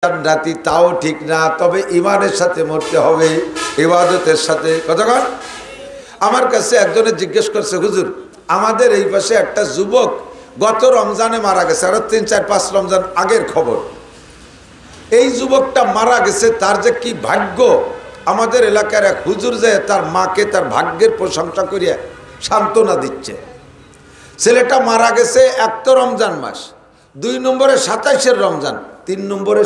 জান্নাতি তাও ঠিক না, তবে ইমানের সাথে মরতে হবে, ইবাদতের সাথে। কতক্ষণ আমার কাছে একজনে জিজ্ঞেস করছে, হুজুর আমাদের এই পাশে একটা যুবক গত রমজানে মারা গেছে, আরো 3-4-5 রমজান আগের খবর। এই যুবকটা মারা গেছে, তার যে কি ভাগ্য। আমাদের এলাকার এক হুজুর যে তার মাকে তার ভাগ্যের প্রশংসা করিয়া সান্ত্বনা দিচ্ছে। ছেলেটা মারা গেছে 1 তো রমজান মাস, 2 নম্বরে 27-এর রমজান, 3 নম্বরে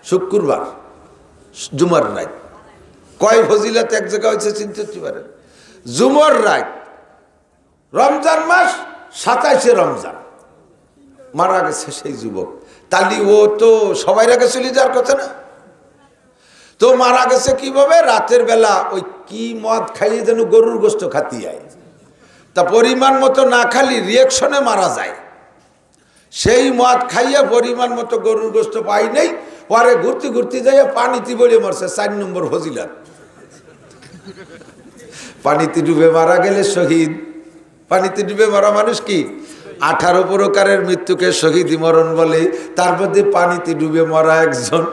শুক্রবার জুমার রাত। কয় ফজিলত এক জায়গায় হয়েছে চিন্তা করতে পারেন। জুমার রাত, রমজান মাস, 27-এ রমজান, মারা গেছে সেই যুবক। তালি ও তো সবাই আগে চলে যাওয়ার কথা না। তো মারা গেছে কিভাবে? রাতের বেলা ওই কি মদ খাইয়ে যেন গরুর গোস্ত খাতি যায়, তা পরিমাণ মতো না খালি রিয়েকশনে মারা যায়। সেই মদ খাইয়া পরিমাণ মতো গরুর গোস্ত পাই নেই, পরে ঘুরতে ঘুরতে যাইয়া পানিতে বলে মরছে। 4 নম্বর ফজিলত। পানিতে ডুবে মারা গেলে শহীদ। পানিতে ডুবে মারা মানুষ কি 18 প্রকারের মৃত্যুকে শহীদি মরণ বলে, তার মধ্যে পানিতে ডুবে মরা একজন।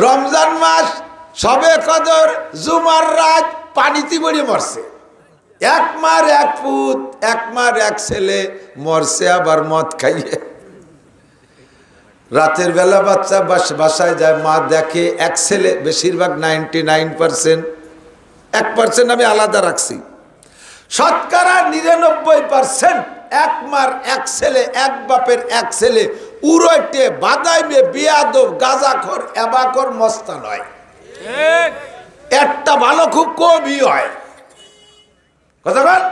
রমজান মাস, সবে কদর, জুমার রাত, পানিতে বলে মরছে। 1 মার 1 পুত, 1 মার 1 ছেলে মরছে আবার মদ খাইয়ে। রাতের বেলা বাচ্চা বাসায় যায়, মা দেখে 1 ছেলে, বেশিরভাগ 99%, 1% আমি আলাদা রাখছি, শতকরা 99% 1 মার 1 ছেলে, 1 বাপের 1 ছেলে, উড়াইতে বাদাইমে বিয়াদব গাঁজাখোর এবাকর মস্তান হয়। একটা ভালো খুব কমই হয়। কথা বল।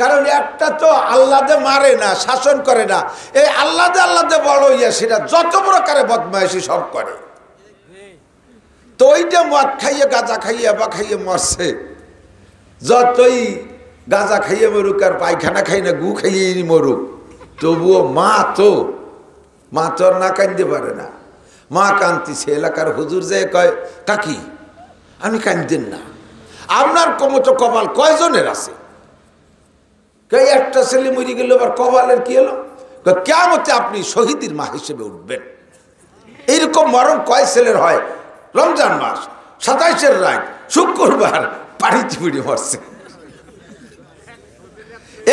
কারণ একটা তো আল্লাদে মারে না, শাসন করে না। এই আল্লাদে বড় ইয়া, সেটা যত প্রকারে বদমাইশি সব করে। তো ওইটা মদ খাইয়ে গাঁজা খাইয়ে বা খাইয়ে মরছে। যতই গাঁজা খাইয়ে মরুক আর পায়খানা খাই না, গু খাইয়ে মরুক, তবুও মা তো আর না কাঁদতে পারে না। মা কাঁদতেছে। এলাকার হুজুর যে কয়, কাকি আমি কাঁদেন না, আপনার কমতো কপাল কয়জনের আছে? একটা ছেলে মরে গেল, আবার কপালের কি হলো? কিয়ামতে আপনি শহীদের মা হিসেবে উঠবেন। এইরকম মরণ কয় ছেলের হয়? রমজান মাস, 27-এর রাত, শুক্রবার, পানিতে পড়ে মরছে।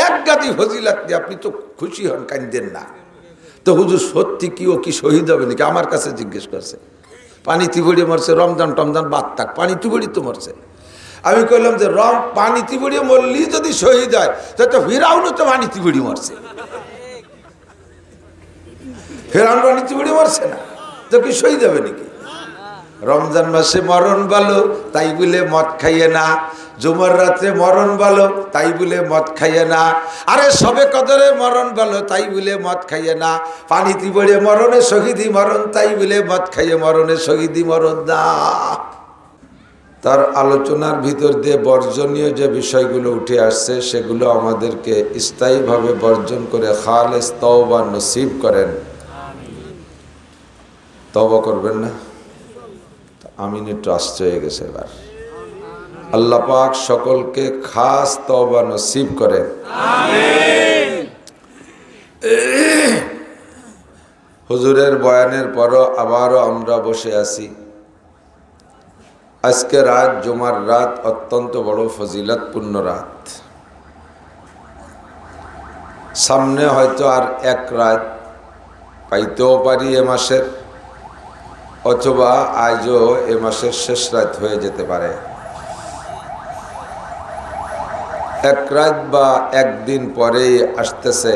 এক গাদি ফজিলত দিয়ে আপনি তো খুশি হন, কাঁদেন না। তো হুজুর সত্যি কি ও কি শহীদ হবে নাকি? আমার কাছে জিজ্ঞেস করছে। পানিতে পড়ে মরছে, রমজান টমজান বাদ থাক, পানিতে পড়ে তো মরছে। আমি কইলাম যে পানিতে পড়ে মরলি যদি শহীদ হয়, তো ফিরাউনও তো পানিতে পড়ে মরছে। ফিরাউন পানিতে পড়ে মরছে না, তো কি শহীদ হবে নাকি? রমজান মাসে মরণ ভালো, তাই বলে মদ খাইয়ে না। জুমার রাত্রে মরণ ভালো, তাই বলে মদ খাইয়ে না। আরে সবে কদরে মরণ ভালো, তাই বলে মদ খাইয়ে না। পানিতে পড়ে মরণে শহীদি মরণ, তাই বলে মদ খাইয়ে মরণে শহীদি মরণ না। তার আলোচনার ভিতর দিয়ে বর্জনীয় যে বিষয়গুলো উঠে আসছে, সেগুলো আমাদেরকে স্থায়ীভাবে বর্জন করে খালেস তওবা নসিব করেন। তওবা করবেন না? আমিন। একটু আশ্চর্য হয়ে গেছে এবার। আল্লাহ পাক সকলকে খাস তওবা নসিব করেন। আমিন। হুজুরের বয়ানের পরও আবারও আমরা বসে আছি। আজকে রাত, জুমার রাত, অত্যন্ত বড় ফজিলতপূর্ণ রাত। সামনে হয়তো আর 1 রাত পাইতেও পারি এ মাসের, অথবা আজও এ মাসের শেষ রাত হয়ে যেতে পারে। 1 রাত বা 1 দিন পরেই আসতেছে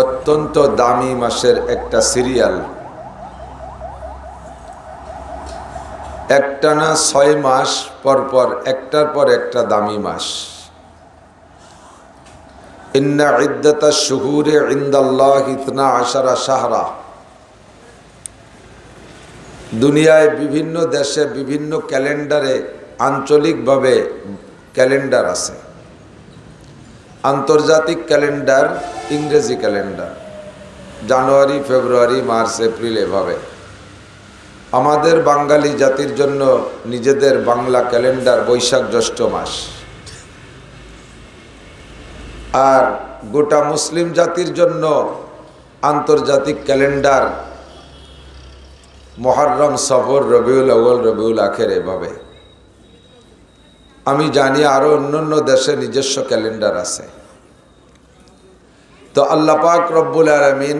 অত্যন্ত দামি মাসের একটা সিরিয়াল। একটানা 6 মাস পর একটার পর একটা দামি মাস। ইন্না ইদ্দাতাশ শুহুরি ইনদাল্লাহি 12 শাহরা। দুনিয়ায় বিভিন্ন দেশে বিভিন্ন ক্যালেন্ডারে আঞ্চলিকভাবে ক্যালেন্ডার আছে। আন্তর্জাতিক ক্যালেন্ডার, ইংরেজি ক্যালেন্ডার, জানুয়ারি, ফেব্রুয়ারি, মার্চ, এপ্রিল, এভাবে। আমাদের বাঙালি জাতির জন্য নিজেদের বাংলা ক্যালেন্ডার বৈশাখ জ্যৈষ্ঠ মাস। আর গোটা মুসলিম জাতির জন্য আন্তর্জাতিক ক্যালেন্ডার মুহররম, সফর, রবিউল আউয়াল, রবিউল আখির, এভাবে। আমি জানি আরো অন্যান্য দেশে নিজস্ব ক্যালেন্ডার আছে। তো আল্লাহ পাক রব্বুল আলামিন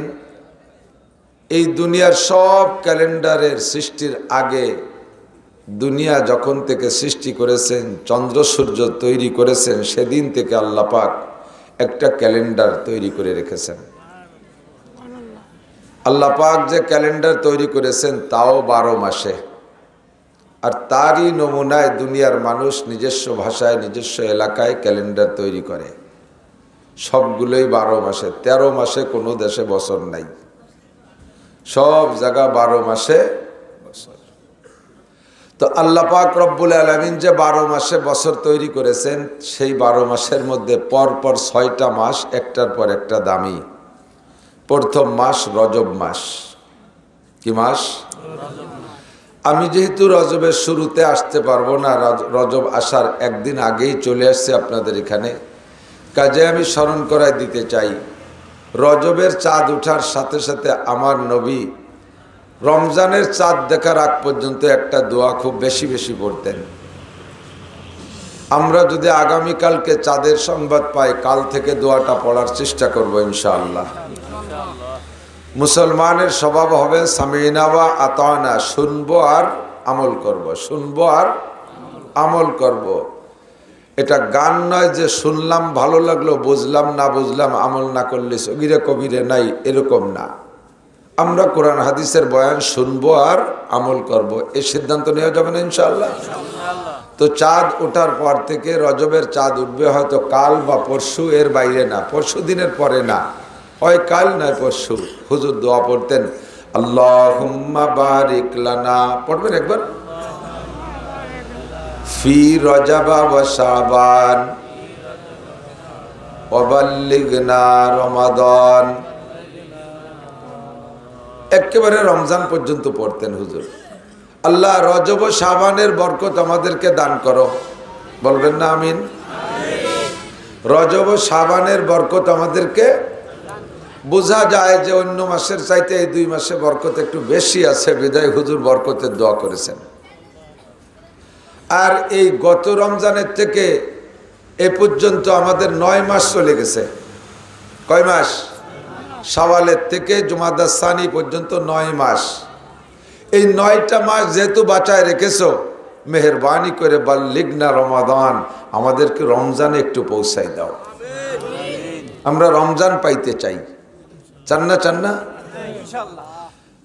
এই দুনিয়ার সব ক্যালেন্ডারের সৃষ্টির আগে, দুনিয়া যখন থেকে সৃষ্টি করেছেন, চন্দ্র সূর্য তৈরি করেছেন, সেদিন থেকে আল্লাহ পাক একটা ক্যালেন্ডার তৈরি করে রেখেছেন। আল্লাহ পাক যে ক্যালেন্ডার তৈরি করেছেন তাও 12 মাসে, আর তারই নমুনায় দুনিয়ার মানুষ নিজস্ব ভাষায় নিজস্ব এলাকায় ক্যালেন্ডার তৈরি করে। সবগুলোই 12 মাসে, 13 মাসে কোনো দেশে বছর নাই, সব জায়গা 12 মাসে বছর। তো আল্লাহ পাক রব্বুল আলামিন যে 12 মাসে বছর তৈরি করেছেন, সেই 12 মাসের মধ্যে পরপর 6টা মাস একটার পর একটা দামি। প্রথম মাস রজব মাস। কি মাস? আমি যেহেতু রজবের শুরুতে আসতে পারবো না, রজব আসার একদিন আগেই চলে আসছে আপনাদের এখানে, কাজে আমি স্মরণ করায় দিতে চাই, রজবের চাঁদ ওঠার সাথে সাথে আমার নবী রমজানের চাঁদ দেখার আগ পর্যন্ত একটা দোয়া খুব বেশি বেশি পড়তেন। আমরা যদি আগামীকালকে চাঁদের সংবাদ পাই, কাল থেকে দোয়াটা পড়ার চেষ্টা করব ইনশাআল্লাহ। মুসলমানের স্বভাব হবে সামিনা ওয়া আতানা, শুনবো আর আমল করব, শুনবো আর আমল করব। এটা গান নয় যে শুনলাম ভালো লাগলো, বুঝলাম না বুঝলাম, আমল না করলে সগীরে কবিরে নাই, এরকম না। আমরা কোরআন হাদিসের বয়ান শুনবো আর আমল করব, এই সিদ্ধান্ত নেওয়া যাবে না ইনশাআল্লাহ। তো চাঁদ ওঠার পর থেকে রজবের চাঁদ উঠবে হয়তো কাল বা পরশু, এর বাইরে না, পরশু দিনের পরে না, হয় কাল নয় পরশু। হুজুর দোয়া পড়তেন, আল্লাহুম্মা বারিক লানা, পড়বেন একবার, ফি রজবা ওয়া শাবান ওয়া বাল্লিগনা রমাদান। একেবারে রমজান পর্যন্ত পড়তেন হুজুর। আল্লাহ রজব ও শাবানের বরকত আমাদেরকে দান করো, বলবেন না আমিন? রজব ও শাবানের বরকত আমাদেরকে, বোঝা যায় যে অন্য মাসের চাইতে এই 2 মাসে বরকত একটু বেশি আছে, বিদায় হুজুর বরকতের দোয়া করেছেন। আর এই গত রমজানের থেকে এ পর্যন্ত আমাদের 9 মাস চলে গেছে। কয় মাস? শাওয়ালের থেকে জুমাদা সানি পর্যন্ত 9 মাস। এই 9টা মাস যেহেতু বাঁচায় রেখেছো, মেহেরবানি করে বাল্লিগনা রমাদান, আমাদেরকে রমজানে একটু পৌঁছাই দাও। আমরা রমজান পাইতে চাই, চান না? চান না?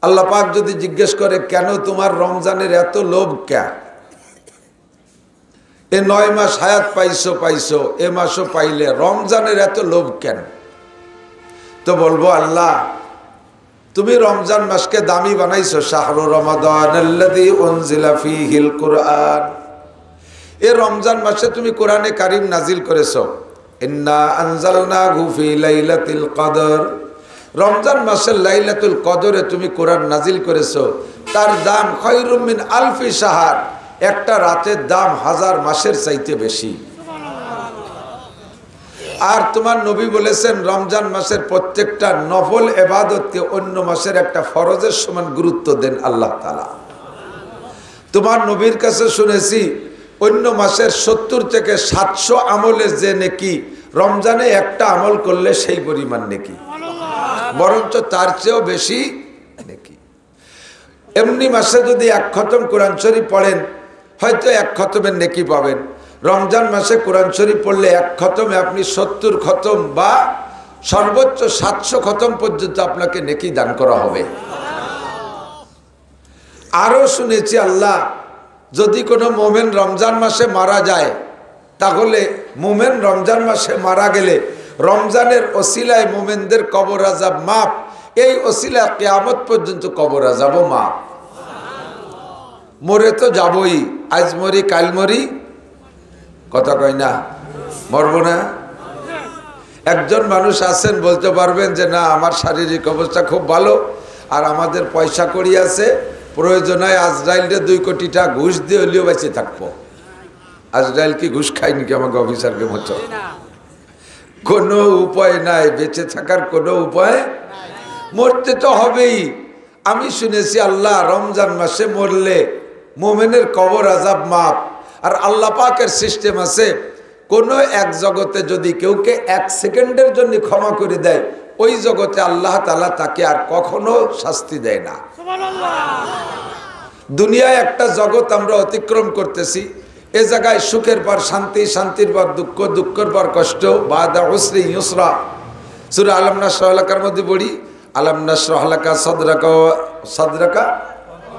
আল্লাহ পাক যদি জিজ্ঞেস করে কেন তোমার রমজানের এত লোভ, কেন এ 9 মাস হায়াত পাইছো, এ মাসও পাইলে রমজানের এত লোভ কেন? তো বলবো, আল্লাহ তুমি রমজান মাসকে দামি বানাইছো, শাহরু রমাদান আল্লাযী উনজিলা ফীহিল কুরআন, এই রমজান মাসে তুমি কোরআনে কারীম নাজিল করেছো। ইন্না আনজালনাহু ফী লাইলাতিল কদর, রমজান মাসের লাইলাতুল কদরে তুমি কোরআন নাজিল করেছো, তার দাম খায়রুম মিন আলফি শাহর, একটা রাতের দাম 1000 মাসের চাইতে বেশি। আর তোমার নবী বলেছেন রমজান মাসের প্রত্যেকটা নফল ইবাদতকে অন্য মাসের একটা ফরজের সমান গুরুত্ব দেন আল্লাহ তাআলা। তোমার নবীর কাছে শুনেছি অন্য মাসের 70 থেকে 700 আমলের যে নেকি, রমজানে একটা আমল করলে সেই পরিমাণ নেকি, বরঞ্চ তার চেয়েও বেশি নেকি। এমনি মাসে যদি 1 খতম কোরআন শরীফ পড়েন, হয়তো 1 খতমের নেকি পাবেন। রমজান মাসে কোরআন শরীফ পড়লে 1 খতমে আপনি 70 খতম বা সর্বোচ্চ 700 খতম পর্যন্ত আপনাকে নেকি দান করা হবে। আরো শুনেছি আল্লাহ যদি কোনো মোমেন রমজান মাসে মারা যায়, তাহলে মোমেন রমজান মাসে মারা গেলে রমজানের ওসিলায় মোমেনদের কবর আযাব মাফ, এই ওসিলায় কিয়ামত পর্যন্ত কবর আযাবও মাফ। মরে তো যাবই, আজ মরি কাল মরি, কথা কয় না, মরব না? একজন মানুষ আছেন বলতে পারবেন যে না আমার শারীরিক অবস্থা খুব ভালো, আর আমাদের পয়সা কড়ি আছে, প্রয়োজন হয় আজরাইলকে 2 কোটি টাকা ঘুষ দিয়ে হলেও বেঁচে থাকবো। আজরাইল কি ঘুষ খায়নি কি আমাকে অফিসারকে মতো? কোনো উপায় নাই, বেঁচে থাকার কোনো উপায়। মরতে তো হবেই। আমি শুনেছি আল্লাহ রমজান মাসে মরলে মোমেনের কবর আযাব মাফ। আর আল্লাহ পাকের সিস্টেম আছে, কোনো এক জগতে যদি কেউকে 1 সেকেন্ডের জন্য ক্ষমা করে দেয়, ওই জগতে আল্লাহ তাআলা তাকে আর কখনো শাস্তি দেয় না। দুনিয়ায় একটা জগৎ আমরা অতিক্রম করতেছি, এ জায়গায় সুখের পর শান্তি, শান্তির পর দুঃখ, দুঃখের পর কষ্ট। বাদা উসরি ইউসরা, সূরা আলম নাশরাহ লাকার মধ্যে পড়ি, আলম নাশরাহ লাকা সাদরাকা সাদরাকা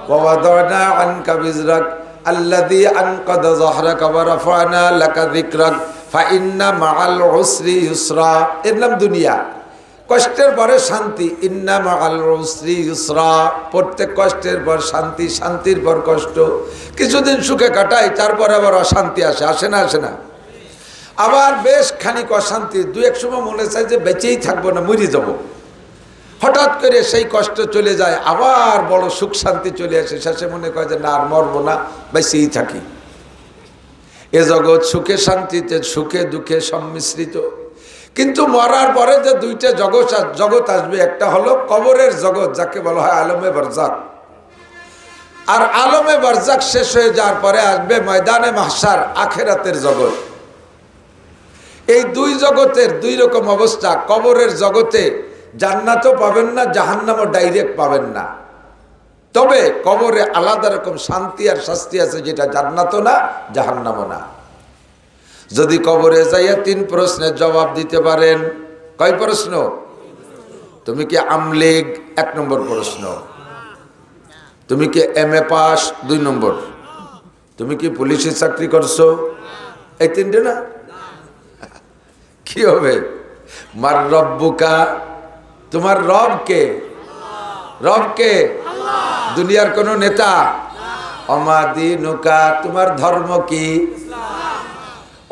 ওয়া ওয়াদানা আনকা বিজরাক আল্লাযী আনকাদা যাহরাকা ওয়া রাফা'না লাকা যিকরাক ফাইন্না মাআল উসরি ইউসরা। এর নাম দুনিয়া। কষ্টের পরে শান্তি, ইন্না মাআল উসরি ইউসরা। প্রত্যেক কষ্টের পর শান্তি, শান্তির পর কষ্ট। কিছুদিন সুখে কাটাই, তারপরে আবার অশান্তি আসে, আসে না? আসে না? আবার বেশ খানিক অশান্তি, দু এক সময় মনে চায় যে বেঁচেই থাকবো না, মরে যাব। হঠাৎ করে সেই কষ্ট চলে যায়, আবার বড় সুখ শান্তি চলে আসে, শেষে মনে করে যে না আর মরবো না, বেঁচেই থাকি। এ জগৎ সুখে শান্তিতে, সুখে দুঃখে সম্মিশ্রিত। কিন্তু মরার পরে যে দুইটা জগৎ আসবে, একটা হলো কবরের জগৎ, যাকে বলা হয় আলমে বারজাক। আর আলমে বারজাক শেষ হয়ে যাওয়ার পরে আসবে ময়দানে মাহশার, আখিরাতের জগৎ। এই দুই জগতের দুই রকম অবস্থা। কবরের জগতে জান্নাতও পাবেন না, জাহান্নামও ডাইরেক্ট পাবেন না। তবে কবরে আলাদা রকম শান্তি আর শাস্তি আছে, যেটা জান্নাতও না, জাহান্নামও না। যদি কবরে যাইয়া 3 প্রশ্নের জবাব দিতে পারেন। কয় প্রশ্ন? তুমি কি আমলিগ? 1 নম্বর প্রশ্ন। তুমি কি MA পাস? 2 নম্বর। তুমি কি পুলিশে চাকরি করছো? এই 3টে না? কি হবে? মার রব্বুকা, তোমার রব কে? রব কে? দুনিয়ার কোন নেতা? অমাদিনুকা, তোমার ধর্ম কি?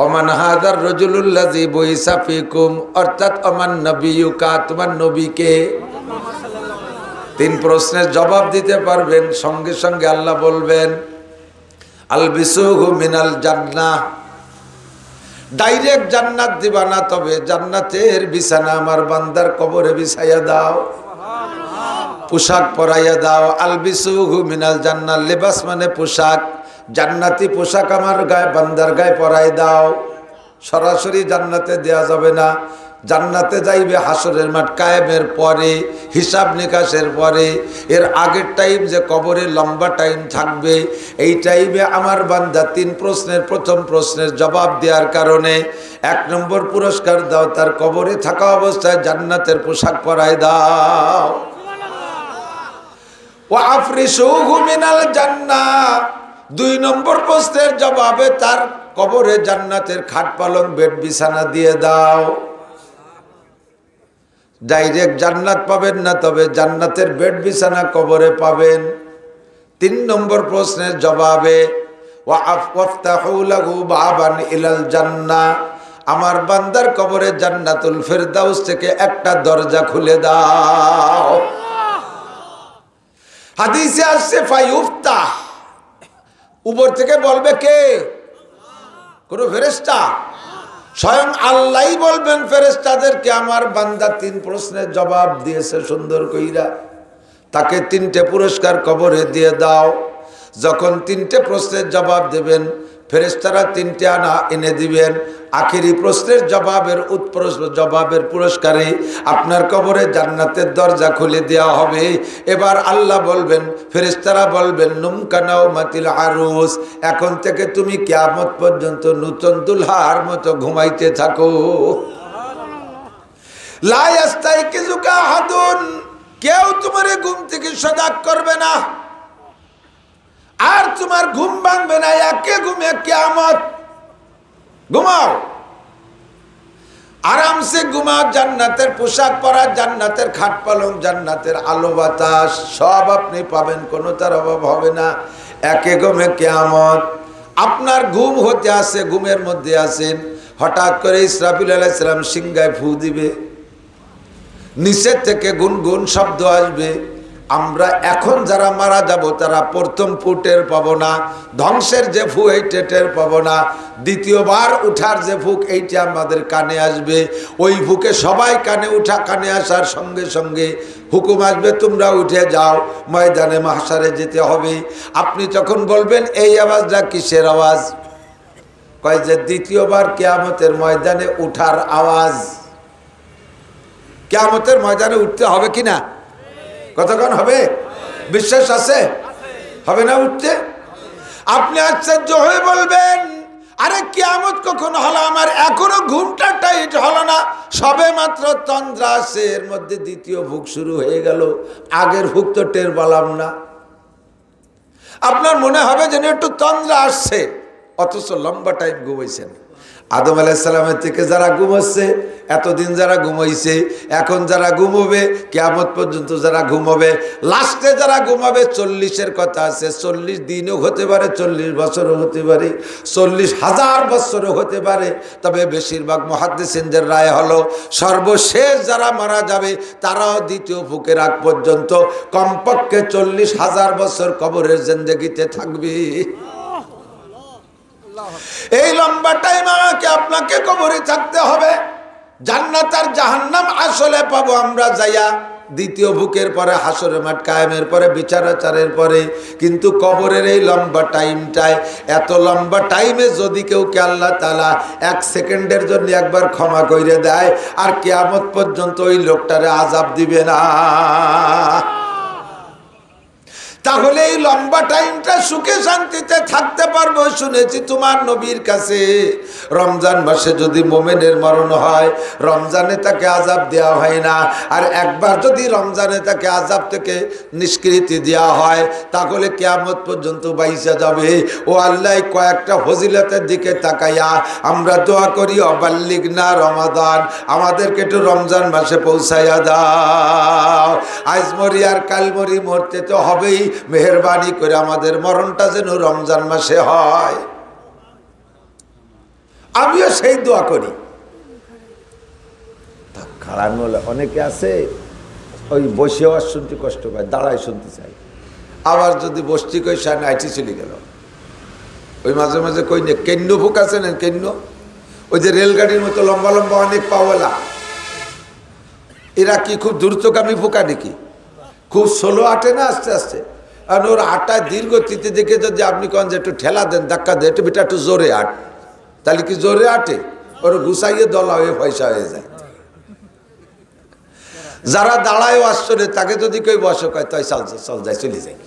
ওমান হাদার রাজুলুল্লাযী বুইসা ফিকুম, অর্থাৎ ওমান নবিয়ুকা, তোমার নবী কে? 3 প্রশ্নের জবাব দিতে পারবেন, সঙ্গে সঙ্গে আল্লাহ বলবেন আলবিসুহু মিনাল জান্নাহ, ডাইরেক্ট জান্নাত দিবা না, তবে জান্নাতের বিছানা আমার বান্দার কবরে বিছাইয়া দাও, পোশাক পরাইয়া দাও। আলবিসুহু মিনাল জান্নাহ, লেবাস মানে পোশাক, জান্নাতি পোশাক আমার গায়ে, বান্দার গায়ে পরাই দাও। সরাসরি জান্নাতে দেয়া যাবে না, জান্নাতে যাইবে হাসরের মাঠ কায়েমের পরে, হিসাব নিকাশের পরে। এর আগের টাইম যে কবরে লম্বা টাইম থাকবে, এই টাইমে আমার বান্দা 3 প্রশ্নের প্রথম প্রশ্নের জবাব দেওয়ার কারণে 1 নম্বর পুরস্কার দাও, তার কবরে থাকা অবস্থায় জান্নাতের পোশাক পরাই দাও। ওয়া আফরিশুহু মিনাল জান্নাহ, 2 নম্বর প্রশ্নের জবাবে তার কবরে জান্নাতের খাট পালং বেড বিছানা দিয়ে দাও। ডাইরেক্ট জান্নাত পাবেন না, তবে জান্নাতের বেড বিছানা কবরে পাবেন। 3 নম্বর প্রশ্নের জবাবে ওয়াফতাহু লাহু বাবান ইলাল জান্নাহ, আমার বান্দার কবরে জান্নাতুল ফেরদাউস থেকে একটা দরজা খুলে দাও। হাদিসে আসছে ফায়ুফতাহ, উপর থেকে বলবে কে? কোন ফেরেশতা? স্বয়ং আল্লাহই বলবেন ফেরেশতাদেরকে, আমার বান্দা 3 প্রশ্নের জবাব দিয়েছে সুন্দর কইরা, তাকে 3টে পুরস্কার কবরে দিয়ে দাও। যখন 3টে প্রশ্নের জবাব দেবেন, ফেরেশতারা 3টে আনা এনে দিবেন। আখেরি প্রশ্নের জবাবের পুরস্কারে আপনার কবরে জান্নাতের দরজা খুলে দেওয়া হবে। এবার আল্লাহ বলবেন, ফেরেশতারা বলবেন নুমকানাও মাতিল আরুস, এখন থেকে তুমি কিয়ামত পর্যন্ত নূতন দুলহার মতো ঘুমাইতে থাকো। লা ইয়াস্তাইকিজুকা আহাদুন, কেউ তোমার ঘুম থেকে সজাগ করবে না, আর তোমার ঘুম ভাঙবে না। একে ঘুমে কিয়ামত। ঘুমাও, আরামসে ঘুমাও। জান্নাতের পোশাক পরা, জান্নাতের খাট পালং, জান্নাতের আলো বাতাস সব আপনি পাবেন, কোনো তার অভাব হবে না। একে ঘুমে কিয়ামত। আপনার ঘুম হতে আসে, ঘুমের মধ্যে আছেন, হঠাৎ করে ইসরাফিল আলাইহিস সালাম সিংহায় ফু দিবে, নিচের থেকে গুনগুন শব্দ আসবে। আমরা এখন যারা মারা যাব তারা প্রথম ফু টের পাবো না, ধ্বংসের যে ফু এইটা টের পাবো না। দ্বিতীয়বার উঠার যে ফুক এইটা আমাদের কানে আসবে। ওই ফুকে সবাই কানে উঠা, কানে আসার সঙ্গে সঙ্গে হুকুম আসবে তোমরা উঠে যাও, ময়দানে মাহশারে যেতে হবে। আপনি যখন বলবেন এই আওয়াজটা কিসের আওয়াজ? কয় যে দ্বিতীয়বার কিয়ামতের ময়দানে উঠার আওয়াজ। কিয়ামতের ময়দানে উঠতে হবে কিনা? কতক্ষণ হবে? বিশ্বাস আছে? হবে না উঠতে? আপনি আশ্চর্য হয়ে বলবেন, আরে কিয়ামত কখন হলো? আমার এখনো ঘুমটা টাইট হলো না, সবে মাত্র তন্দ্রা আসে, এর মধ্যে দ্বিতীয় ভুক শুরু হয়ে গেল, আগের ভুক তো টের পেলাম না। আপনার মনে হবে যেন একটু তন্দ্রা আসছে, অথচ লম্বা টাইম ঘুমাইছেন। আদম আলাইহিস সালামের থেকে যারা ঘুমাচ্ছে, এতদিন যারা ঘুমাইছে, এখন যারা ঘুমোবে, কিয়ামত পর্যন্ত যারা ঘুমাবে, লাস্টে যারা ঘুমাবে 40-এর কথা আছে। 40 দিনও হতে পারে, 40 বছরও হতে পারে, 40,000 বছরও হতে পারে। তবে বেশিরভাগ মুহাদ্দিসিনদের রায় হলো সর্বশেষ যারা মারা যাবে তারাও দ্বিতীয় ফুকের আগ পর্যন্ত কমপক্ষে 40,000 বছর কবরের জিন্দেগিতে থাকবে। এই লম্বা টাইম আমাকে আপনাকে কবরে থাকতে হবে। জান্নাত আর জাহান্নাম আসলে পাবো আমরা যাইয়া দ্বিতীয় ভুকের পরে, হাসরের মাঠ কায়েমের পরে, বিচারাচারের পরে। কিন্তু কবরের এই লম্বা টাইমটায়, এত লম্বা টাইমে যদি কেউকে আল্লাহ তাআলা 1 সেকেন্ডের জন্য একবার ক্ষমা করে দেয়, আর কিয়ামত পর্যন্ত ওই লোকটারে আযাব দিবে না। তাহলে এই লম্বা টাইমটা সুখে শান্তিতে থাকতে পারবো। শুনেছি তোমার নবীর কাছে রমজান মাসে যদি মোমেনের মরণ হয়, রমজানে তাকে আযাব দেওয়া হয় না, আর একবার যদি রমজানে তাকে আযাব থেকে নিষ্কৃতি দেওয়া হয়, তাহলে কিয়ামত পর্যন্ত বাইসা যাবে। ও আল্লাহ, কয়েকটা ফজিলতের দিকে তাকাইয়া আমরা দোয়া করি, অবাল্লিগনা রমাদান, আমাদেরকে একটু রমজান মাসে পৌঁছাইয়া দাও। আজ মরি আর কাল মরি, মরতে তো হবেই, মেহেরবানি করে আমাদের মরণটা যেন রমজান মাসে হয়। আমিও সেই দোয়া করি। খাড়ানো অনেকে আছে, ওই বসেও আর শুনতে কষ্ট পায়, দাঁড়ায় শুনতে চাই। আবার যদি বসতে কই সে নাইটি চলে গেল। ওই মাঝে মাঝে কই নে কেন্ন ফুক আছে না, কেন্ন ওই যে রেলগাড়ির মতো লম্বা লম্বা অনেক পাওয়ালা, এরা কি খুব দ্রুতগামী ফুকা নাকি? খুব স্লো আটে না আস্তে আস্তে? আর ওর আটায় দীর্ঘ গতিতে দেখে যদি আপনি কন যে একটু ঠেলা দেন, ধাক্কা দেন, একটু বেটা একটু জোরে আট, তাহলে কি জোরে আটে? ওর গুছাইয়ে দলা হয়ে পয়সা হয়ে যায়। যারা দাঁড়ায় আসলে তাকে যদি কেউ বসে কয় তাই চল চল যায়, চলে যায়।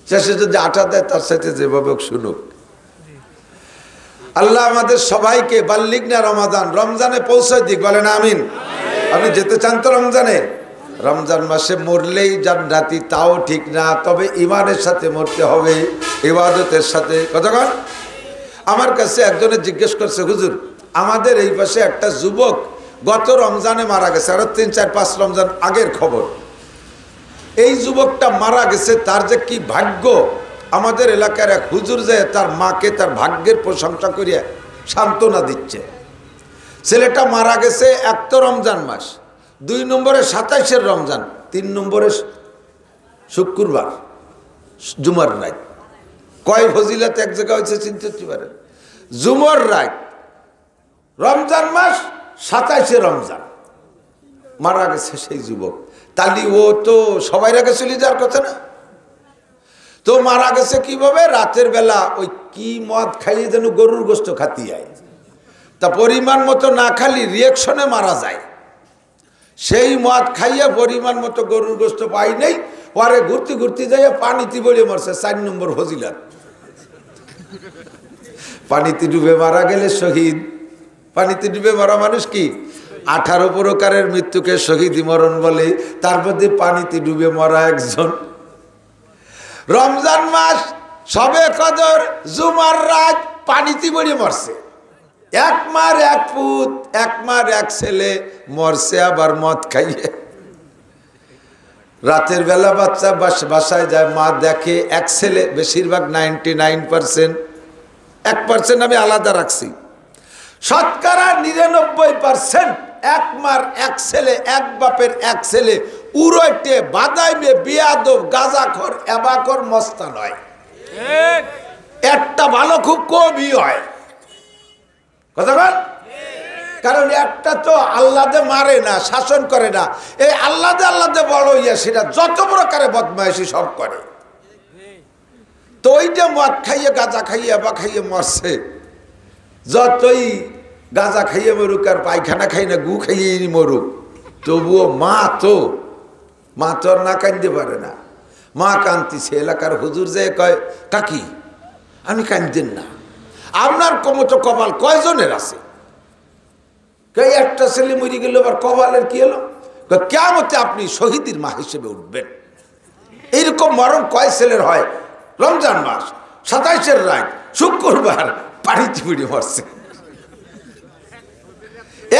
শেষে যদি আটা দেয় তার সাথে যেভাবে শুনুক। আল্লাহ আমাদের সবাইকে বাল্লিগনা রমাদান, রমজানে পৌঁছায় দিক, বলেন আমিন। আপনি যেতে চান তো রমজানে? রমজান মাসে মরলেই জান্নাতি তাও ঠিক না, তবে ইমানের সাথে মরতে হবে, ইবাদতের সাথে। কতক্ষণ? আমার কাছে একজনে জিজ্ঞেস করছে, হুজুর আমাদের এই পাশে একটা যুবক গত রমজানে মারা গেছে, আরো 3-4-5 রমজান আগের খবর। এই যুবকটা মারা গেছে, তার যে কি ভাগ্য। আমাদের এলাকার এক হুজুর যে তার মাকে তার ভাগ্যের প্রশংসা করিয়া সান্ত্বনা দিচ্ছে। ছেলেটা মারা গেছে 1 তো রমজান মাস, 2 নম্বরে 27-এর রমজান, 3 নম্বরে শুক্রবার জুমার রাত। কয় ফজিলত এক জায়গা হয়েছে চিন্তা করতে পারেন। জুমার রাত, রমজান মাস, 27-এ রমজান, মারা গেছে সেই যুবক। তাহলে ও তো সবাই আগে চলে যাওয়ার কথা না? তো মারা গেছে কিভাবে? রাতের বেলা ওই কি মদ খাইয়ে যেন গরুর গোস্ত খাতি যায়, তা পরিমাণ মতো না খালি রিয়াকশনে মারা যায়। সেই মদ খাইয়া পরিমাণ মতো গরুর গোস্ত পাই নাই, পরে ঘুরতে ঘুরতে যাইয়া পানিতে পড়ে মরছে। 4 নম্বর ফজিলত। পানিতে ডুবে মারা গেলে শহীদ। পানিতে ডুবে মারা মানুষ কি 18 প্রকারের মৃত্যুকে শহীদি মরণ বলে, তার মধ্যে পানিতে ডুবে মরা একজন। রমজান মাস, সবে কদর, জুমার রাত, পানিতে পড়ে মরছে। 1 মার 1 পুত, 1 মার 1 ছেলে মরছে আবার মদ খাইয়ে। রাতের বেলা বাচ্চা বাসায় যায়, মা দেখে 1 ছেলে, বেশিরভাগ 99%, 1% আমি আলাদা রাখছি, শতকরা 99% 1 মার 1 ছেলে, 1 বাপের 1 ছেলে, উড়াইতে বাদাইবে বিয়াদব গাজাখোর এবাখোর মস্তা নয়। একটা ভালো খুব কমই হয়। কথা বল। কারণ একটা তো আল্লাদে মারে না, শাসন করে না, এই আল্লাদে বড় ইয়া সেটা যত প্রকারে বদমাইশি সব করে। তো ওইটা মদ খাইয়ে গাঁজা খাইয়ে বা খাইয়ে মরছে, যতই গাঁজা খাইয়ে মরুক আর পায়খানা খাই না গু খাইয়ে মরুক, তবুও মা তো আর না কাঁদতে পারে না। মা কাঁদতেছে, এলাকার হুজুর যে কয় কাকি আমি কাঁদেন না, আপনার কমতো কপাল কয়জনের আছে? একটা ছেলে মরে গেল, আবার কপালের কি হলো? কিয়ামতে আপনি শহীদের মা হিসেবে উঠবেন। এইরকম মরণ কয় ছেলের হয়? রমজান মাস 27-এর রাত শুক্রবার পানিতে পড়ে মরছে।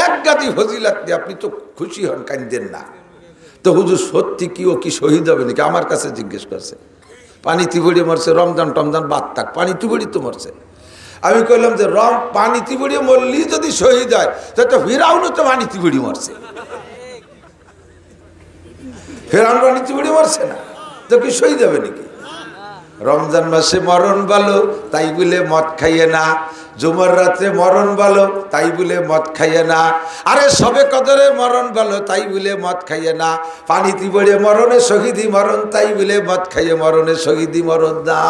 এক গাদি ফজিলাত দিয়ে আপনি তো খুশি হন, কাঁদেন না। তো হুজুর সত্যি কি ও কি শহীদ হবে নাকি? আমার কাছে জিজ্ঞেস করছে। পানিতে পড়ে মরছে, রমজান টমজান বাদ থাক, পানিতে পড়ে তো মরছে। আমি কইলাম যে পানিতে পড়ে মরলেই যদি শহীদ হয় তো ফিরাউনও তো পানিতে পড়ে মরছে, ফিরাউন পানিতে পড়ে মরছে না, তো কি শহীদ হবে নাকি? রমজান মাসে মরণ ভালো তাই বলে মদ খাইয়ে না, জুমার রাত্রে মরণ ভালো তাই বলে মদ খাইয়ে না, আরে সবে কদরে মরণ ভালো তাই বলে মদ খাইয়ে না, পানিতে পড়ে মরণে শহীদি মরণ তাই বলে মদ খাইয়ে মরণে শহীদি মরণ না।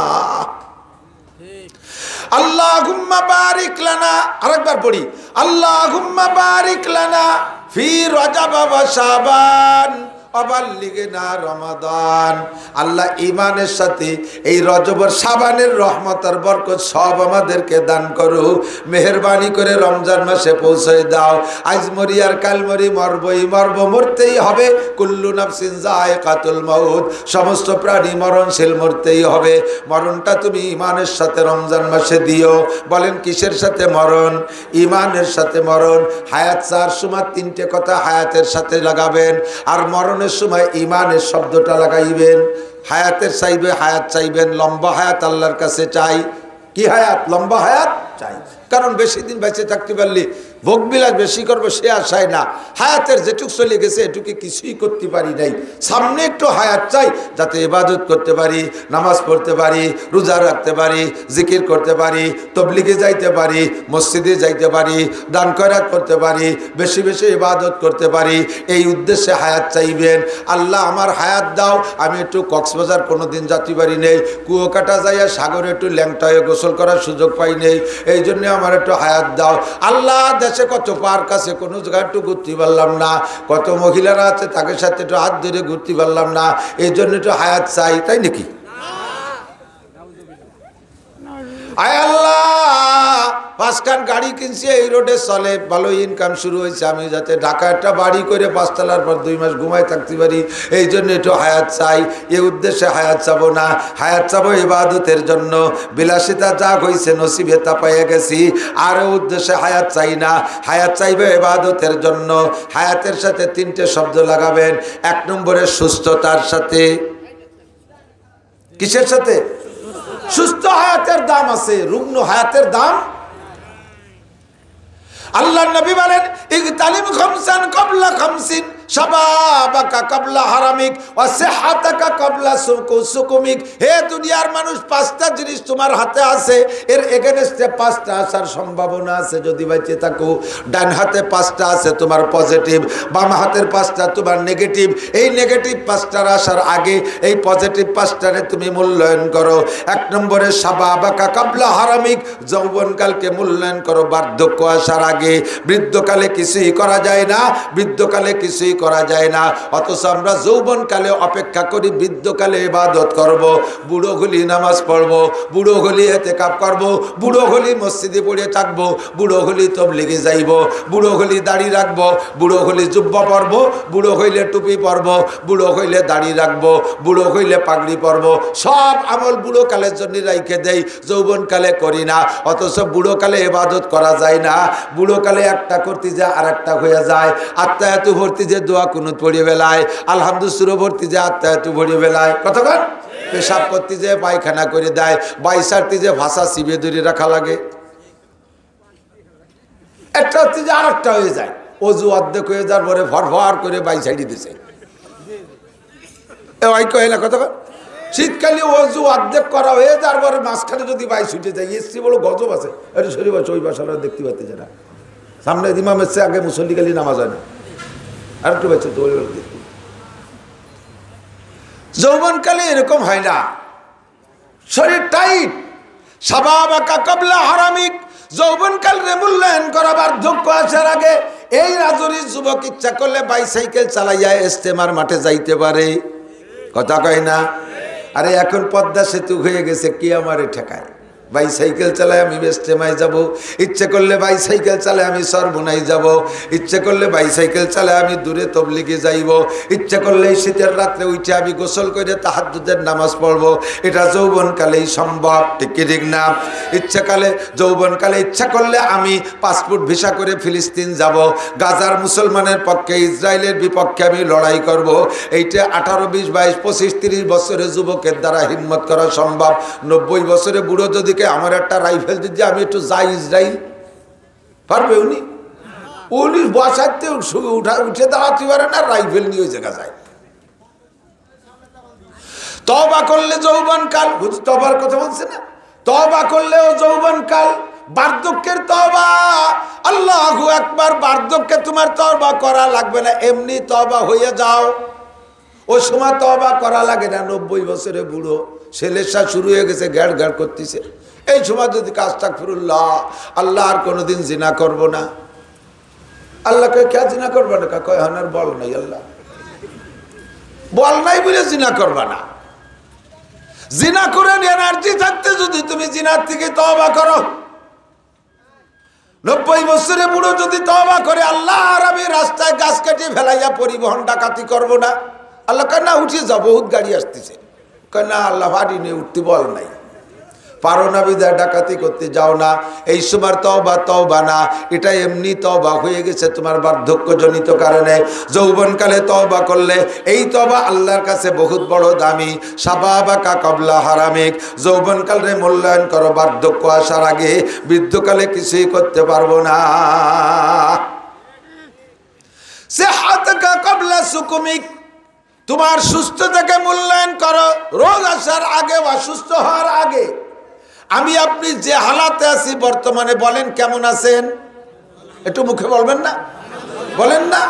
আল্লাহুম্মা বারিক লানা, আরেকবার পড়ি, আল্লাহুম্মা বারিক লানা ফি রজব ওয়া শাবান অবাল্লিগনা রমাদান। আল্লাহ ইমানের সাথে এই রজবর শাবানের রহমত আর বরকত সব আমাদেরকে দান করো, মেহেরবানি করে রমজান মাসে পৌঁছে দাও। আজ মরি আর কাল মরি, মরবই মরব, মরতেই হবে। কুল্লু নাফসিন যায়কাতুল মাউত, সমস্ত প্রাণী মরণশীল, মরতেই হবে। মরণটা তুমি ইমানের সাথে রমজান মাসে দিও। বলেন কিসের সাথে মরণ? ইমানের সাথে মরণ। হায়াত চার সময় তিনটে কথা হায়াতের সাথে লাগাবেন, আর মরণ সময় ইমানের শব্দটা লাগাইবেন। হায়াতের চাইবে, হায়াত চাইবেন, লম্বা হায়াত আল্লাহর কাছে চাই। কি হায়াত? লম্বা হায়াত চাই। কারণ বেশি দিন বেঁচে থাকতে পারলে ভোগ বিলাস বেশি করবো সে আশায় না। হায়াতের যেটুক চলে গেছে এটুকু কিছুই করতে পারি নাই, সামনে একটু হায়াত চাই যাতে ইবাদত করতে পারি, নামাজ পড়তে পারি, রোজা রাখতে পারি, জিকির করতে পারি, তবলিগে যাইতে পারি, মসজিদে যাইতে পারি, দান খয়রাত করতে পারি, বেশি বেশি ইবাদত করতে পারি। এই উদ্দেশ্যে হায়াত চাইবেন। আল্লাহ আমার হায়াত দাও, আমি একটু কক্সবাজার কোনোদিন যাতে পারি নেই, কুয়োকাটা যাইয়া সাগরে একটু ল্যাংটা হয়ে গোসল করার সুযোগ পাই নেই, এই জন্য আমার একটু হায়াত দাও। আল্লাহ দেশে কত পার্ক আছে, কোনো জায়গায় একটু ঘুরতে পারলাম না, কত মহিলারা আছে তাদের সাথে একটু হাত ধরে ঘুরতে পারলাম না, এই জন্য একটু হায়াত চাই, তাই নাকি? আয় আল্লাহ, 5খান গাড়ি কিনছি, এই রোডে চলে, ভালো ইনকাম শুরু হয়েছে, আমি যাতে ঢাকা একটা বাড়ি করে 5 তলার পর 2 মাস ঘুমায় থাকতে পারি, এই জন্য একটু হায়াত চাই। এই উদ্দেশ্যে হায়াত চাবো না, হায়াত চাবো ইবাদতের জন্য। বিলাসিতা যা হয়েছে নসিবে তা পেয়ে গেছি, আর উদ্দেশ্যে হায়াত চাই না, হায়াত চাইবে ইবাদতের জন্য। হায়াতের সাথে 3টে শব্দ লাগাবেন। 1 নম্বরে সুস্থতার সাথে। কিসের সাথে? সুস্থ হায়াতের দাম আছে, রুগ্ন হায়াতের দাম। আল্লাহ নবী বলেন ইগতানিম খামসান ক্বাবলা খামসিন, শাবাবাকা ক্বাবলা হারামিক ওয়া সিহহাতাকা ক্বাবলা সুকুমিক। হে দুনিয়ার মানুষ, 5টা জিনিস তোমার হাতে আছে, এর এগেইনস্টে 5টা আসার সম্ভাবনা আছে যদি বেঁচে থাকো। ডান হাতে 5টা আছে তোমার পজিটিভ, বাম হাতের 5টা তোমার নেগেটিভ। এই নেগেটিভ 5টার আসার আগে এই পজিটিভ 5টারে তুমি মূল্যায়ন করো। 1 নম্বরে শাবাবাকা ক্বাবলা হারামিক, যৌবনকালকে মূল্যায়ন করো বার্ধক্য আসার আগে। বৃদ্ধকালে কিছুই করা যায় না, বৃদ্ধকালে কিছুই করা যায় না, অথচ আমরা যৌবনকালে অপেক্ষা করি বৃদ্ধকালে ইবাদত করব, বুড়ো হলি নামাজ পড়ব, বুড়ো হলি ইতিকাফ করব, বুড়ো হলি মসজিদে পড়ে থাকবো, বুড়ো হলি তবলিগে যাইব, বুড়ো হলি দাড়ি রাখবো, বুড়ো হলি জুব্বা পরব, বুড়ো হইলে টুপি পরব, বুড়ো হইলে দাড়ি রাখবো, বুড়ো হইলে পাগড়ি পরব। সব আমল বুড়ো কালের জন্য রাইখে দেই, যৌবনকালে করি না। অথচ বুড়োকালে ইবাদত করা যায় না, বুড়োকালে একটা করতে যায় আর একটা হয়ে যায়। আত্মায়াত ভর্তি যে দোয়া কুনুত পড়িয়ে বেলায়, আলহামদুলিল্লাহ ভর্তি যে আত্মায়াত ভরিয়ে বেলায়, কতক্ষণ পেশাব করতে যে পায়খানা করে দেয়, বাইসারতে যে ভাষা চিবিয়ে ধরে রাখা লাগে, একটা হচ্ছে যে আর একটা হয়ে যায়। অজু অর্ধেক হয়ে যাওয়ার পরে ফরফর করে বাই ছাড়িয়ে দিছে, ওই কহিলা কতক্ষণ। শীতকালে অজু অর্ধেক করা হয়ে যাওয়ার পরে মাঝখানে যদি বাই ছুটে যায়, এসছি বলো গজব আছে, আরে শরীর আছে ওই বাসাটা দেখতে পাচ্ছে না, সামনে ইমামের চেয়ে আগে মুসল্লি গেলে নামাজ হয় না। আর একটু বেঁচে তো যৌবনকালে এরকম হয় না, শরীর টাইট। শাবাবাকা ক্বাবলা হারামিক, যৌবনকাল রে মূল্যায়ন করা, বার্ধক্য আসার আগে। এই রাজুরি যুবক ইচ্ছা করলে বাইসাইকেল চালাইয়া ইস্তেমার মাঠে যাইতে পারে, কথা কয় না? আরে এখন পদ্মা সেতু হয়ে গেছে, কি আমারে ঠেকায়? বাইসাইকেল চালায় আমি ইস্তেমায় যাব, ইচ্ছে করলে বাইসাইকেল চালায় আমি সরবনাই যাব, ইচ্ছে করলে বাইসাইকেল চালায় আমি দূরে তবলিগে যাইব, ইচ্ছে করলে শীতের রাত্রে উঠে আমি গোসল করে তাহাজ্জুদের নামাজ পড়ব। এটা যৌবনকালেই সম্ভব, ঠিক কি ঠিক না? ইচ্ছাকালে যৌবনকালে ইচ্ছা করলে আমি পাসপোর্ট ভিসা করে ফিলিস্তিন যাব, গাজার মুসলমানের পক্ষে ইসরায়েলের বিপক্ষে আমি লড়াই করব। এইটা 18, 20, 22, 25, 30 বছরের যুবকের দ্বারা হিম্মত করা সম্ভব। 90 বছরে বুড়ো যদি আমার একটা রাইফেল দিতে আমি একটু যাই ইসরায়েল, পারবে উনি? উনি বসাতে উঠে দাঁড়াতে পারে না, রাইফেল নিয়ে ওই জায়গা যায়। তওবা করলে যৌবনকাল, তওবার কথা বলছে না, তওবা করলেও যৌবনকাল। বার্ধক্যের তওবা, আল্লাহু আকবার। বার্ধক্যে তোমার তওবা করা লাগবে না, এমনি তওবা হয়ে যাও। ওই সময় তওবা করা লাগে না। 90 বছরে বুড়ো, ছেলের শুরু হয়ে গেছে, গ্যাড় গ্যাড় করতেছে। এই সময় যদি আস্তাগফিরুল্লাহ, আল্লাহ আর কোনোদিন জিনা করব না। আল্লাহকে কে জিনা করবে না? কয় হানার বল নাই, আল্লাহ বল নাই বলে জিনা করবা না। জিনা করে এনার্জি থাকতে যদি তুমি জিনার থেকে তওবা করো, 90 বছরে বুড়ো যদি তওবা করে, আল্লাহ আর আমি রাস্তায় গাছ কাটিয়ে ফেলাইয়া পরিবহন ডাকাতি করব না। আল্লাহ কয় না, উঠে যাও, বহুত গাড়ি আসতেছে। কয় না, আল্লাহ বাড়ি নিয়ে উঠতে বল নাই, পারো না বিদায় ডাকাতি করতে যাও না। এই সময় তওবা তওবা না, এটা এমনি তওবা হয়ে গেছে তোমার বার্ধক্যজনিত কারণে। যৌবনকালে তওবা করলে এই তওবা আল্লাহর কাছে বহুত বড় দামি। শাবাবাকা ক্বাবলা হারামিক, যৌবনকালে মূল্যায়ন করো, বার্ধক্য আসার আগে। বৃদ্ধকালে কিছুই করতে পারবো না। সিহহাতাকা ক্বাবলা সুকুমিক, তোমার সুস্থতাকে মূল্যায়ন করো, রোগ আসার আগে, অসুস্থ হওয়ার আগে। আমি আপনি যে হালাতে আছি বর্তমানে, বলেন কেমন আছেন? একটু মুখে বলবেন না, বলেন না।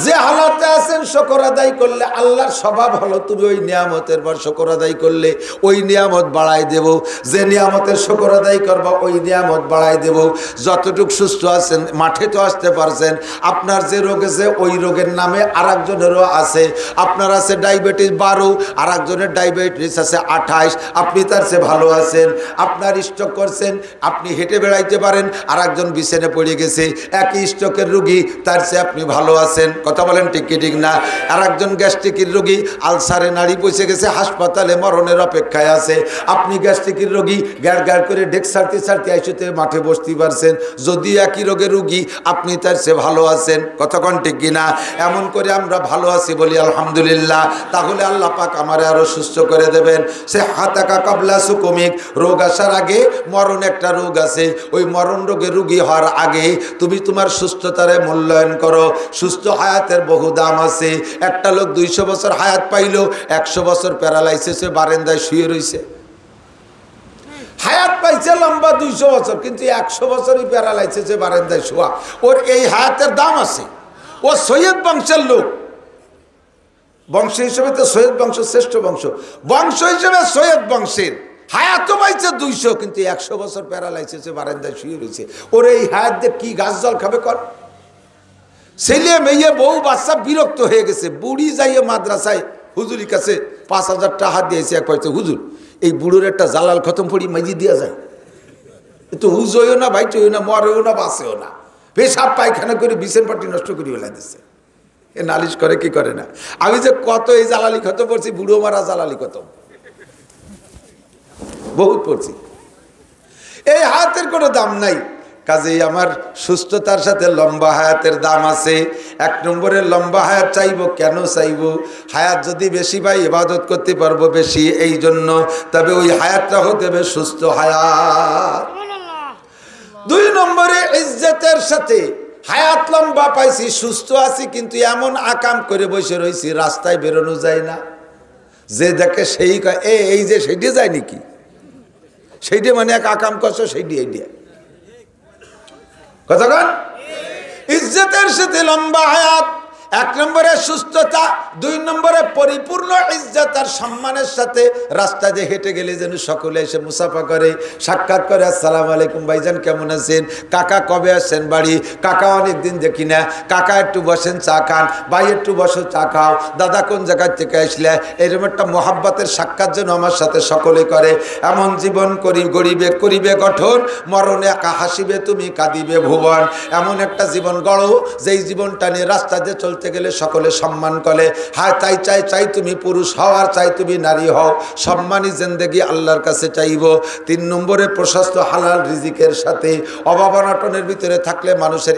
যে হালাতে আছেন শুকর আদায় করলে, আল্লাহর স্বভাব হলো তুমি ওই নিয়ামতের পর শুকর আদায় করলে ওই নিয়ামত বাড়াই দেব। যে নিয়ামতের শুকর আদায় করবা ওই নিয়ামত বাড়াই দেব। যতটুক সুস্থ আছেন, মাঠে তো আসতে পারছেন, আপনার যে রোগ আছে ওই রোগের নামে আর একজনেরও আছে। আপনার আছে ডায়াবেটিস 12, আর একজনের ডায়াবেটিস আছে 28, আপনি তার চেয়ে ভালো আছেন। আপনার স্ট্রোক করছেন, আপনি হেঁটে বেড়াইতে পারেন, আর একজন বিছানে পড়ে গেছে, একই স্ট্রোকের রোগী, তার চেয়ে আপনি ভালো আছেন। কথা বলেন ঠিক কি ঠিক না? আর একজন গ্যাস্ট্রিকের রোগী, আলসারে নাড়ি পৌঁছে গেছে, হাসপাতালে মরণের অপেক্ষায় আছে। আপনি গ্যাস্ট্রিকের রোগী, গ্যাড় গ্যাড় করে ডেক ছাড়তে ছাড়তে আইসুতে মাঠে বসতে পারছেন। যদি একই রোগের রোগী, আপনি তার চেয়ে ভালো আছেন। কতক্ষণ ঠিক কিনা? এমন করে আমরা ভালো আছি বলি আলহামদুলিল্লাহ। তাহলে আল্লাহ পাক আমারে আরো সুস্থ করে দেবেন। সিহহাতাকা ক্বাবলা সুকুমিক, রোগ আসার আগে মরণ একটা রোগ আছে, ওই মরণ রোগের রোগী হওয়ার আগে তুমি তোমার সুস্থতারে মূল্যায়ন করো। সুস্থ হায়াতের বহু দাম আছে। একটা লোক 200 বছর হায়াত পাইল, 100 বছর প্যারালাইসিসে বারান্দায় শুয়ে রয়েছে। হায়াত পাইছে লম্বা 200 বছর, কিন্তু 100 বছরই প্যারালাইসিসে বারান্দায় শোয়া। ওর এই হায়াতের দাম আছে। ও সৈয়দ বংশের লোক, বংশ হিসেবে তো সৈয়দ বংশ শ্রেষ্ঠ বংশ, বংশ হিসেবে সৈয়দ বংশের হায়াতও পাইছে 200, কিন্তু 100 বছর প্যারালাইসিসে বারান্দায় শুয়ে রয়েছে। ওর এই হায়াত দিয়ে কি গাছ জল খাবে কর? ছেলে মেয়ে বউ বাচ্চা বিরক্ত হয়ে গেছে। বুড়ি যাইয়ে মাদ্রাসায় হুজুরির কাছে 5000 টাকা দিয়েছে। এক পাইছে, হুজুর এই বুড়োর একটা জালাল খতম পড়ি মাইজি দেওয়া যায়? তো হুজ হইও না, ভাইট হইও না, মরেও না, বাঁচেও না, পেশাব পায়খানা করে বিছেন পাটি নষ্ট করে ফেলা দিচ্ছে। এ নালিশ করে কি করে না? আমি যে কত এই জালালি খতম পড়ছি, বুড়ো মারা জালালি খতম বহুত পড়ছি। এই হায়াতের কোনো দাম নাই। কাজেই আমার সুস্থতার সাথে লম্বা হায়াতের দাম আছে। 1 নম্বরে লম্বা হায়াত চাইব। কেন চাইব? হায়াত যদি বেশি পাই ইবাদত করতে পারবো বেশি, এই জন্য। তবে ওই হায়াতটা হতে হবে সুস্থ হায়াত। 2 নম্বরে ইজ্জতের সাথে হায়াত লম্বা পাইছি, সুস্থ আছি, কিন্তু এমন আকাম করে বসে রয়েছি, রাস্তায় বেরোনো যায় না। যে দেখে সেই কয় এই যে সেইটি যায় নাকি? সেইটি মানে এক আকাম করছো, সেইটি এই দিয়ে কতক্ষণ? ইজ্জতের সাথে লম্বা হায়াত, 1 নম্বরে সুস্থতা, 2 নম্বরে পরিপূর্ণ ইজ্জত আর সম্মানের সাথে রাস্তা দিয়ে হেঁটে গেলে যেন সকলে এসে মুসাফা করে, সাক্ষাৎ করে, আসসালামু আলাইকুম ভাইজান কেমন আছেন, কাকা কবে আসছেন বাড়ি, কাকা অনেক দিন দেখি না, কাকা একটু বসেন চা খান, ভাই একটু বসো চা খাও, দাদা কোন জায়গার থেকে আসলে, এরকম একটা মোহাব্বতের সাক্ষাৎ যেন আমার সাথে সকলে করে। এমন জীবন করি গরিবে করিবে গঠন, মরণে একা হাসিবে তুমি কাঁদিবে ভুবন। এমন একটা জীবন গড়ো যেই জীবনটা নিয়ে রাস্তা দিয়ে চলতে গেলে সকলে সম্মান করে। হ্যাঁ চাই তুমি পুরুষ হও আর চাই তুমি নারী হও, সম্মানী জিন্দেগি আল্লাহর কাছে চাইব। 3 নম্বরে প্রশস্ত হালাল রিজিকের সাথে। অভাব অনটনের ভিতরে থাকলে মানুষের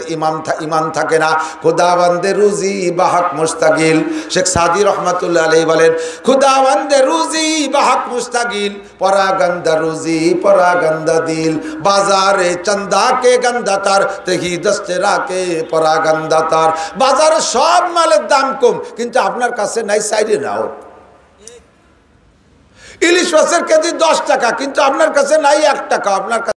ইমান থাকে না। খুদাবন্দে রুজি বাহক মুস্তাগিল, শেখ সাদি রহমাতুল্লাহ আলাইহি বলেন, খুদাবন্দে রুজি বাহক মুস্তাগিল, পরাগন্দা রুজি পরাগন্দা দিল, বাজারে চন্দা কে গন্দা তার তেহি দস্তে রাকে পরাগন্দা তার। বাজারে সব মালের দাম কম, কিন্তু আপনার কাছে নাই, সাইডে নাও। ইলিশ মাছের কেজি 10 টাকা, কিন্তু আপনার কাছে নাই 1 টাকা, আপনার